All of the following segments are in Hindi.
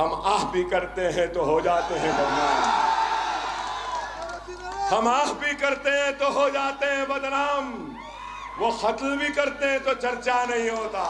हम आह भी करते हैं तो हो जाते हैं बदनाम, हम आह भी करते हैं तो हो जाते हैं बदनाम, वो कत्ल भी करते हैं तो चर्चा नहीं होता।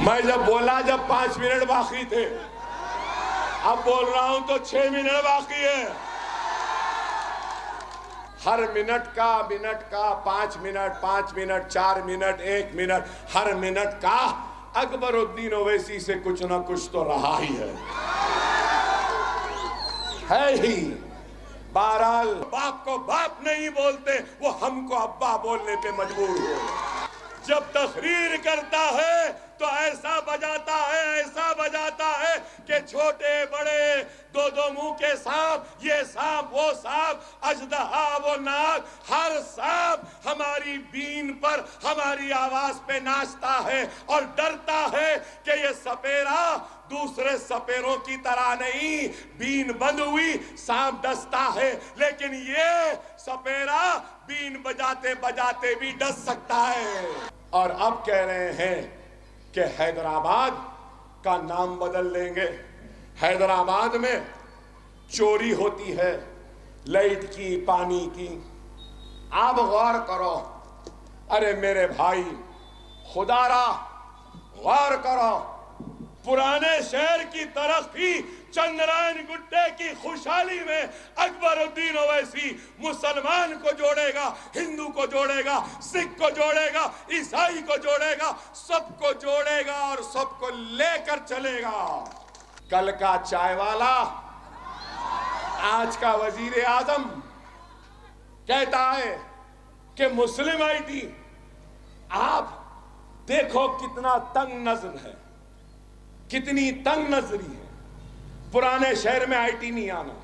मैं जब बोला जब 5 मिनट बाकी थे, अब बोल रहा हूं तो 6 मिनट बाकी है। हर मिनट का 5 मिनट 5 मिनट 4 मिनट 1 मिनट, हर मिनट का अकबरुद्दीन ओवैसी से कुछ ना कुछ तो रहा ही है ही। बहरहाल बाप को बाप नहीं बोलते, वो हमको अब्बा बोलने पे मजबूर हो। जब तकरीर करता है तो ऐसा बजाता है कि छोटे बड़े दो मुंह के सांप, ये सांप वो सांप, अजदहा वो नाग, हर सांप हमारी बीन पर, हमारी आवाज पे नाचता है और डरता है कि ये सपेरा दूसरे सपेरों की तरह नहीं, बीन बंद हुई सांप डसता है, लेकिन ये सपेरा बीन बजाते बजाते भी डस सकता है। और अब कह रहे हैं कि हैदराबाद का नाम बदल लेंगे। हैदराबाद में चोरी होती है लाइट की, पानी की। आप गौर करो, अरे मेरे भाई खुदारा गौर करो, पुराने शहर की तरफ ही चंद्रायन गुड्डे की खुशहाली में अकबरुद्दीन ओवैसी मुसलमान को जोड़ेगा, हिंदू को जोड़ेगा, सिख को जोड़ेगा, ईसाई को जोड़ेगा, सबको जोड़ेगा और सबको लेकर चलेगा। कल का चाय वाला आज का वजीर आजम कहता है कि मुस्लिम आईटी। आप देखो कितना तंग नजर है, कितनी तंग नजरी है। पुराने शहर में आईटी नहीं आना,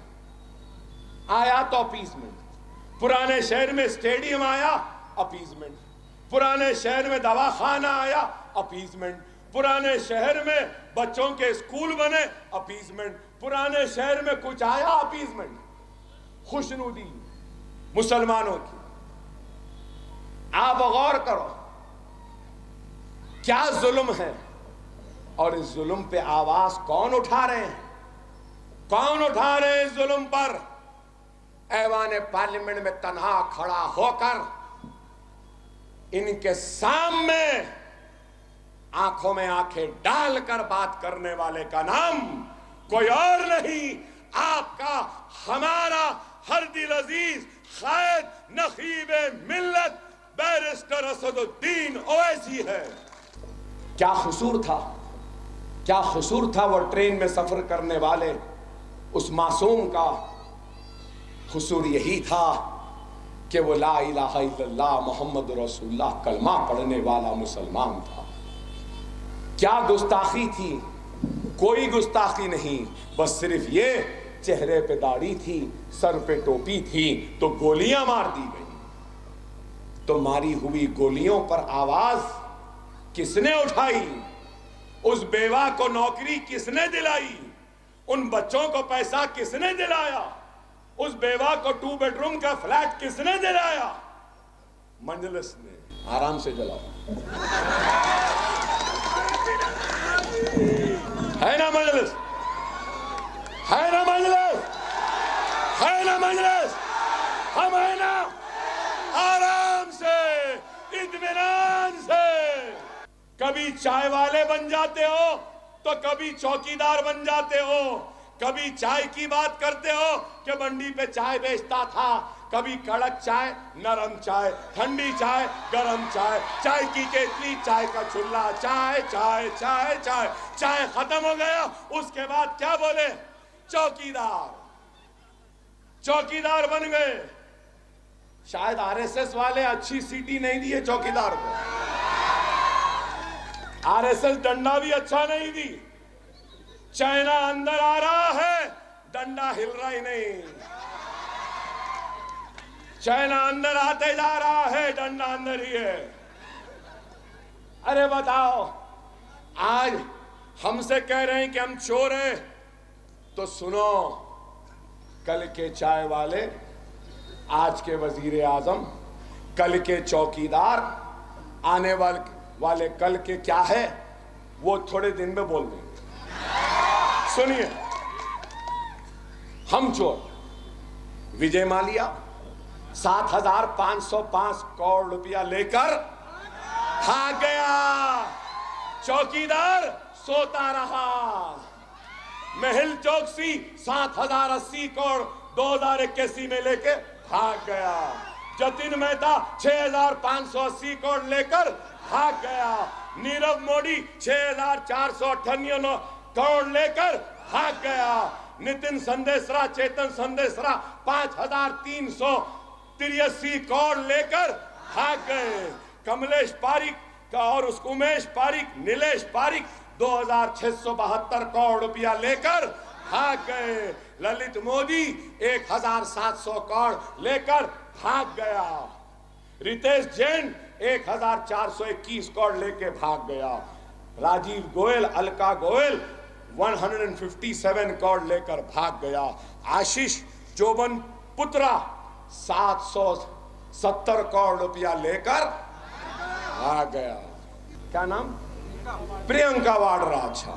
आया तो अपीजमेंट। पुराने शहर में स्टेडियम आया, अपीजमेंट। पुराने शहर में दवाखाना आया, अपीजमेंट। पुराने शहर में बच्चों के स्कूल बने, अपीजमेंट। पुराने शहर में कुछ आया, अपीजमेंट, खुशनुदी मुसलमानों की। आप गौर करो क्या जुल्म है, और इस जुल्म पे आवाज कौन उठा रहे हैं? कौन उठा रहे हैं इस जुल्म पर? ऐवान पार्लियामेंट में तन्हा खड़ा होकर इनके सामने आंखों में आंखें डालकर बात करने वाले का नाम कोई और नहीं, आपका हमारा हर दिल अजीज कायद नखीबे मिल्लत बैरिस्टर असदुद्दीन ओवैसी है। क्या कसूर था, क्या कसूर था वो ट्रेन में सफर करने वाले उस मासूम का? कसूर यही था कि वो ला इलाहा इल्लल्लाह मुहम्मद रसूलुल्लाह कलमा पढ़ने वाला मुसलमान था। क्या गुस्ताखी थी? कोई गुस्ताखी नहीं, बस सिर्फ ये चेहरे पे दाढ़ी थी, सर पे टोपी थी, तो गोलियां मार दी गई। तो मारी हुई गोलियों पर आवाज किसने उठाई? उस बेवा को नौकरी किसने दिलाई? उन बच्चों को पैसा किसने दिलाया? उस बेवा को 2 बेडरूम का फ्लैट किसने दिलाया? मंजलिस ने। आराम से जलाओ, है ना मंजलिस? है ना मंजलिस? है ना मंजलिस? हम है ना? आराम से, इत्मीनान से। कभी चाय वाले बन जाते हो तो कभी चौकीदार बन जाते हो। कभी चाय की बात करते हो कि मंडी पे चाय बेचता था, कभी कड़क चाय, नरम चाय, ठंडी चाय, गरम चाय, चाय की केतली, चाय का चूल्हा, चाय चाय चाय चाय। चाय खत्म हो गया, उसके बाद क्या बोले? चौकीदार। चौकीदार बन गए। शायद आरएसएस वाले अच्छी सीटी नहीं दिए चौकीदार को। आरएसएस डंडा भी अच्छा नहीं दी। चाइना अंदर आ रहा है, डंडा हिल रहा ही नहीं। चाइना अंदर आते जा रहा है, डंडा अंदर ही है। अरे बताओ, आज हमसे कह रहे हैं कि हम चोर हैं, तो सुनो, कल के चाय वाले, आज के वजीर आजम, कल के चौकीदार, आने वाले कल के क्या है? वो थोड़े दिन में बोल देंगे। सुनिए, हम चोर विजय माल्या 7,505 करोड़ रुपया लेकर भाग गया। चौकीदार सोता रहा। मेहुल चोकसी 7,080 करोड़ 2081 में लेके भाग गया। जतिन मेहता 6,580 करोड़ लेकर भाग गया। नीरव मोदी 6,498 करोड़ लेकर भाग गया। नितिन संदेशरा, चेतन संदेशरा 5,383 करोड़ लेकर भाग गए। कमलेश पारिक और उमेश पारिक, नीलेश पारिक 2,672 करोड़ रुपया लेकर भाग गए। ललित मोदी 1,700 करोड़ लेकर भाग गया। रितेश जैन 1,421 करोड़ लेके भाग गया। राजीव गोयल, अलका गोयल 157 करोड़ लेकर भाग गया। आशीष चौबन पुत्रा 770 करोड़ रुपया लेकर भाग गया। क्या नाम? प्रियंका वाड्रा। अच्छा,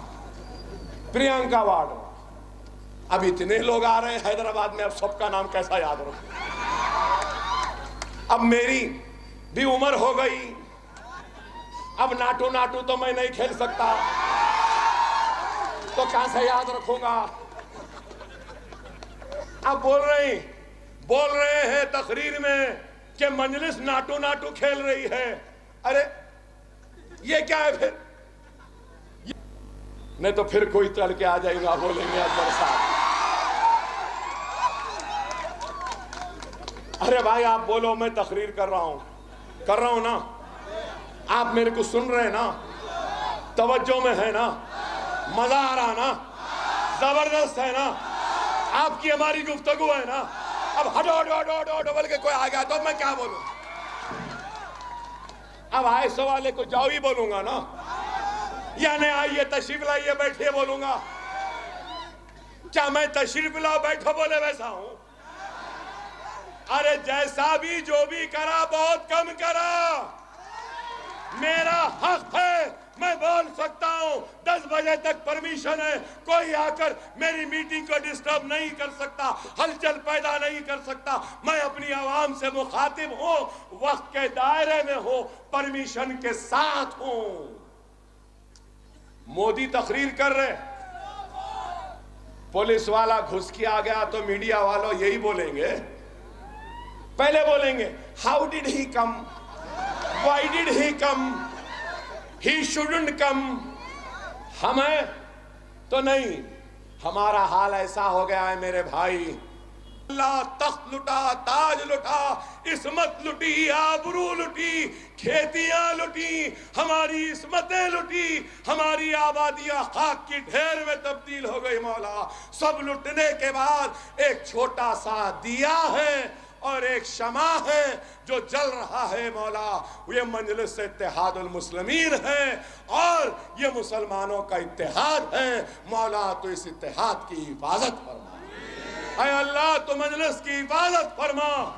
प्रियंका वाड्रा। अब इतने लोग आ रहे हैं हैदराबाद में, अब सबका नाम कैसा याद रखूं? अब मेरी भी उम्र हो गई, अब नाटू नाटू तो मैं नहीं खेल सकता, तो कहां से याद रखूंगा? अब बोल रहे हैं तकरीर में कि मजलिस नाटू नाटू खेल रही है। अरे ये क्या है फिर? नहीं तो फिर कोई चल के आ जाएगा, बोलेंगे अकबर साहब। अरे भाई आप बोलो, मैं तकरीर कर रहा हूं ना। आप मेरे को सुन रहे हैं ना? तवज्जो में है ना? मजा आ रहा ना? जबरदस्त है ना? आपकी हमारी गुफ्तगू है ना? अब हटो हटो हटो हटो बोल के कोई आ गया तो मैं क्या बोलूं? अब आए सवाले को जाओ ही बोलूंगा ना, या नहीं आइए तशरीफ लाइए बैठिए बोलूंगा? क्या मैं तशरीफ लाओ बैठो बोले वैसा हूं? अरे जैसा भी जो भी करा बहुत कम करा। मेरा हक है, मैं बोल सकता हूं। 10 बजे तक परमिशन है, कोई आकर मेरी मीटिंग को डिस्टर्ब नहीं कर सकता, हलचल पैदा नहीं कर सकता। मैं अपनी आवाम से मुखातिब हूं, वक्त के दायरे में हूं, परमिशन के साथ हूं। मोदी तकरीर कर रहे, पुलिस वाला घुस के आ गया तो मीडिया वालों यही बोलेंगे, पहले बोलेंगे how did he come, why did he come, he shouldn't come. हमें तो नहीं, हमारा हाल ऐसा हो गया है मेरे भाई। अल्लाह तख्त लुटा, ताज लुटा, इस्मत लुटी, आबरू लुटी, खेतियां लुटी, हमारी इस्मतें लुटी, हमारी आबादियां खाक की ढेर में तब्दील हो गई। मौला, सब लुटने के बाद एक छोटा सा दिया है और एक शमा है जो जल रहा है। मौला, ये मजलिस इत्तेहादुल मुस्लिमीन है और ये मुसलमानों का इत्तेहाद है। मौला, तो इस इत्तेहाद की हिफाजत फरमा। ऐ अल्लाह, तो मजलिस की हिफाजत फरमा।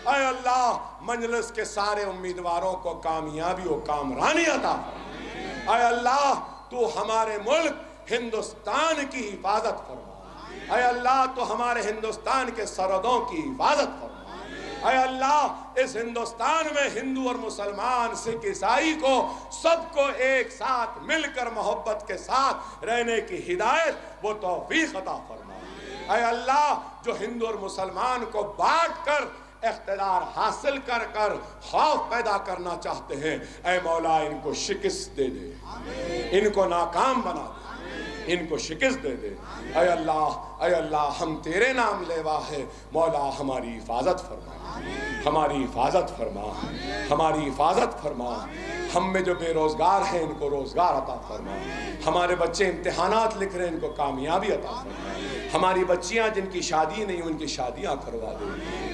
ऐ अल्लाह, मजलिस के सारे उम्मीदवारों को कामयाबी और कामरानी अता फरमा। ऐ अल्लाह, तू हमारे मुल्क हिंदुस्तान की हिफाजत फरमा। ऐ अल्लाह, तो हमारे हिंदुस्तान के सरहदों की हिफाजत फरमा। ऐ अल्लाह, इस हिंदुस्तान में हिंदू और मुसलमान, सिख, ईसाई को सबको एक साथ मिलकर मोहब्बत के साथ रहने की हिदायत वो तौफीक अता फरमा। ऐ अल्लाह, जो हिंदू और मुसलमान को बांट कर इख्तिदार हासिल कर कर खौफ पैदा करना चाहते हैं, ऐ मौला इनको शिकस्त दे दे, इनको नाकाम बना दे, इनको शिकस्त दे दे। ऐ अल्लाह, हम तेरे नाम लेवा है। मौला, हमारी हिफाजत फरमा, हमारी हिफाजत फरमा, हमारी हिफाजत फरमा। हम में जो बेरोजगार हैं इनको रोजगार अता फरमा। हमारे बच्चे इम्तिहानात लिख रहे हैं, इनको कामयाबी अता फरमा। हमारी बच्चियां जिनकी शादी नहीं, उनकी शादियां करवा दे।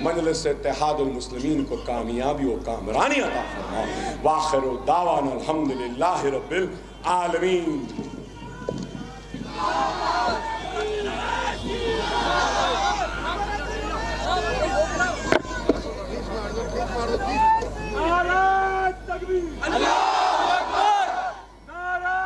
मजलिस इत्तेहादुल मुस्लिमीन को कामयाबी और कामरानी अता फरमा। वाखिरु दावाना अल्हम्दुलिल्लाहि रब्बिल आलमीन। नारे तकबीर, अल्लाहू अकबर, नारे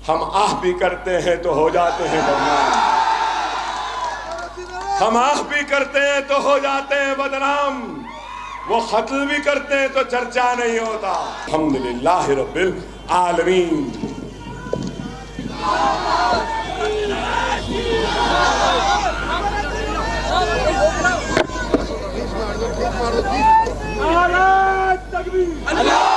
हम आह भी करते हैं तो हो जाते हैं बदनाम, हम आह भी करते हैं तो हो जाते हैं बदनाम, वो कत्ल भी करते हैं तो चर्चा नहीं होता। अल्हम्दुलिल्लाह रब्बिल आलमीन। नारे तकबीर।